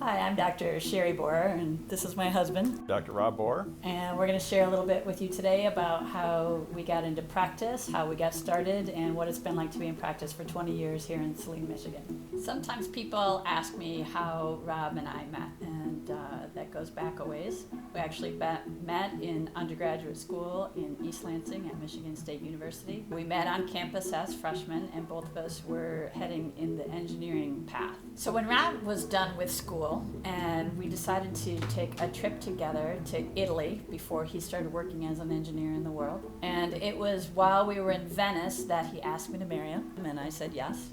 Hi, I'm Dr. Sherri Borer, and this is my husband. Dr. Rob Borer. And we're going to share a little bit with you today about how we got into practice, how we got started, and what it's been like to be in practice for 20 years here in Saline, Michigan. Sometimes people ask me how Rob and I met, and that goes back a ways. We actually met in undergraduate school in East Lansing at Michigan State University. We met on campus as freshmen, and both of us were heading in the engineering path. So when Rob was done with school, and we decided to take a trip together to Italy before he started working as an engineer in the world. And it was while we were in Venice that he asked me to marry him, and I said yes.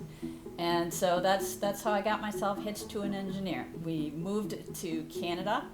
And so that's how I got myself hitched to an engineer. We moved to Canada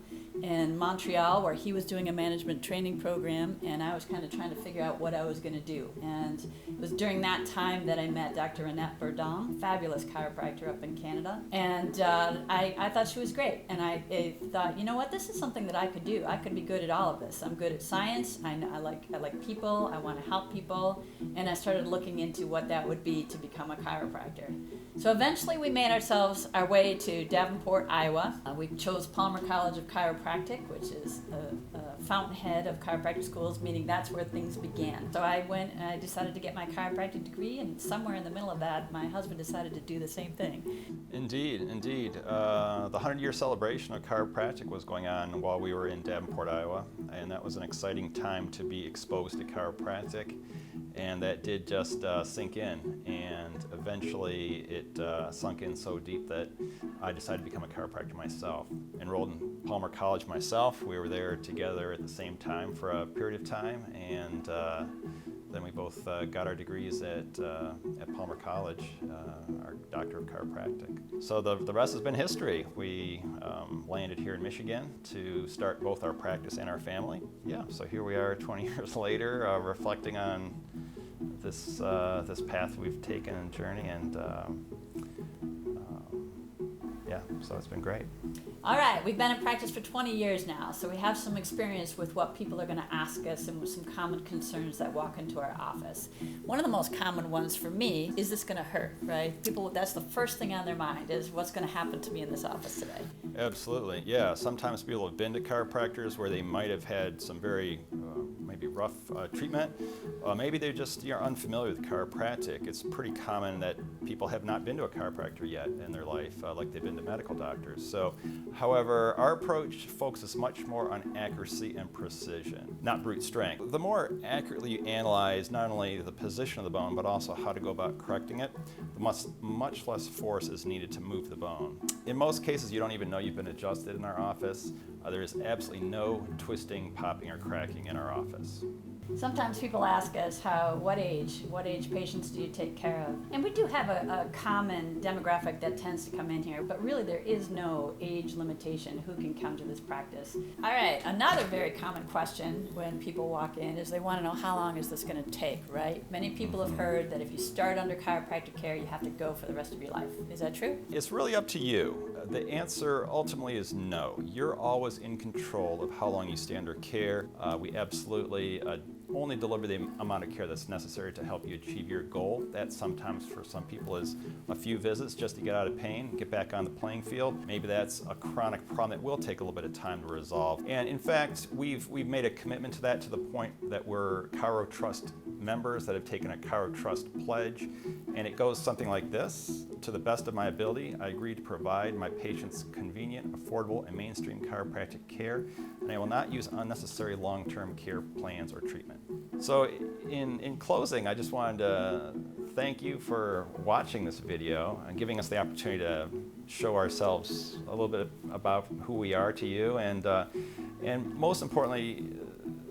in Montreal, where he was doing a management training program, and I was kind of trying to figure out what I was going to do. And it was during that time that I met Dr. Annette Verdon, fabulous chiropractor up in Canada. And I thought she was great. And I thought, you know what, this is something that I could do. I could be good at all of this. I'm good at science. I like people. I want to help people. And I started looking into what that would be to become a chiropractor. So eventually we made our way to Davenport, Iowa. We chose Palmer College of Chiropractic, which is a fountainhead of chiropractic schools, meaning that's where things began. So I went and I decided to get my chiropractic degree, and somewhere in the middle of that, my husband decided to do the same thing. Indeed. The 100-year celebration of chiropractic was going on while we were in Davenport, Iowa, and that was an exciting time to be exposed to chiropractic, and that did just sink in, and eventually it sunk in so deep that I decided to become a chiropractor myself. Enrolled in Palmer College myself. We were there together at the same time for a period of time, and then we both got our degrees at Palmer College, our Doctor of Chiropractic. So the rest has been history. We landed here in Michigan to start both our practice and our family. Yeah, so here we are 20 years later, reflecting on this path we've taken and journey, and yeah, so it's been great. All right, we've been in practice for 20 years now, so we have some experience with what people are going to ask us and with some common concerns that walk into our office. One of the most common ones for me is this going to hurt, right? People, that's the first thing on their mind is what's going to happen to me in this office today. Absolutely, yeah. Sometimes people have been to chiropractors where they might have had some very maybe rough treatment. Maybe they just are unfamiliar with chiropractic. It's pretty common that people have not been to a chiropractor yet in their life, like they've been to medical doctors. So, however, our approach focuses much more on accuracy and precision, not brute strength. The more accurately you analyze not only the position of the bone, but also how to go about correcting it, much less force is needed to move the bone. In most cases, you don't even know you've been adjusted in our office. There is absolutely no twisting, popping, or cracking in our office. Sometimes people ask us what age patients do you take care of? And we do have a common demographic that tends to come in here, but really there is no age limitation who can come to this practice. All right, another very common question when people walk in is they want to know how long is this going to take, right? Many people have heard that if you start under chiropractic care, you have to go for the rest of your life. Is that true? It's really up to you. The answer ultimately is no. You're always in control of how long you stay under care. We absolutely only deliver the amount of care that's necessary to help you achieve your goal. That sometimes for some people is a few visits just to get out of pain, get back on the playing field. Maybe that's a chronic problem that will take a little bit of time to resolve. And in fact, we've made a commitment to that to the point that we're ChiroTrust members that have taken a ChiroTrust pledge. And it goes something like this: to the best of my ability, I agree to provide my patients convenient, affordable, and mainstream chiropractic care, and I will not use unnecessary long-term care plans or treatment. So in closing, I just wanted to thank you for watching this video and giving us the opportunity to show ourselves a little bit about who we are to you, and most importantly,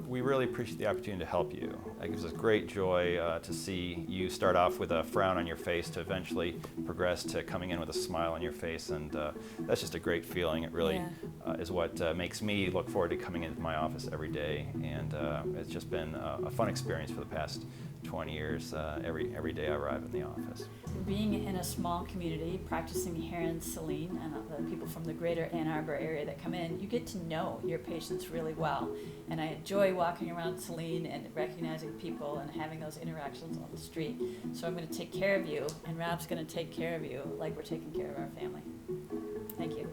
we really appreciate the opportunity to help you. It gives us great joy to see you start off with a frown on your face to eventually progress to coming in with a smile on your face, and that's just a great feeling. It really is what makes me look forward to coming into my office every day, and it's just been a fun experience for the past 20 years, every day I arrive in the office. Being in a small community, practicing here in Saline, and the people from the greater Ann Arbor area that come in, you get to know your patients really well. And I enjoy walking around Saline and recognizing people and having those interactions on the street. So I'm going to take care of you, and Rob's going to take care of you like we're taking care of our family. Thank you.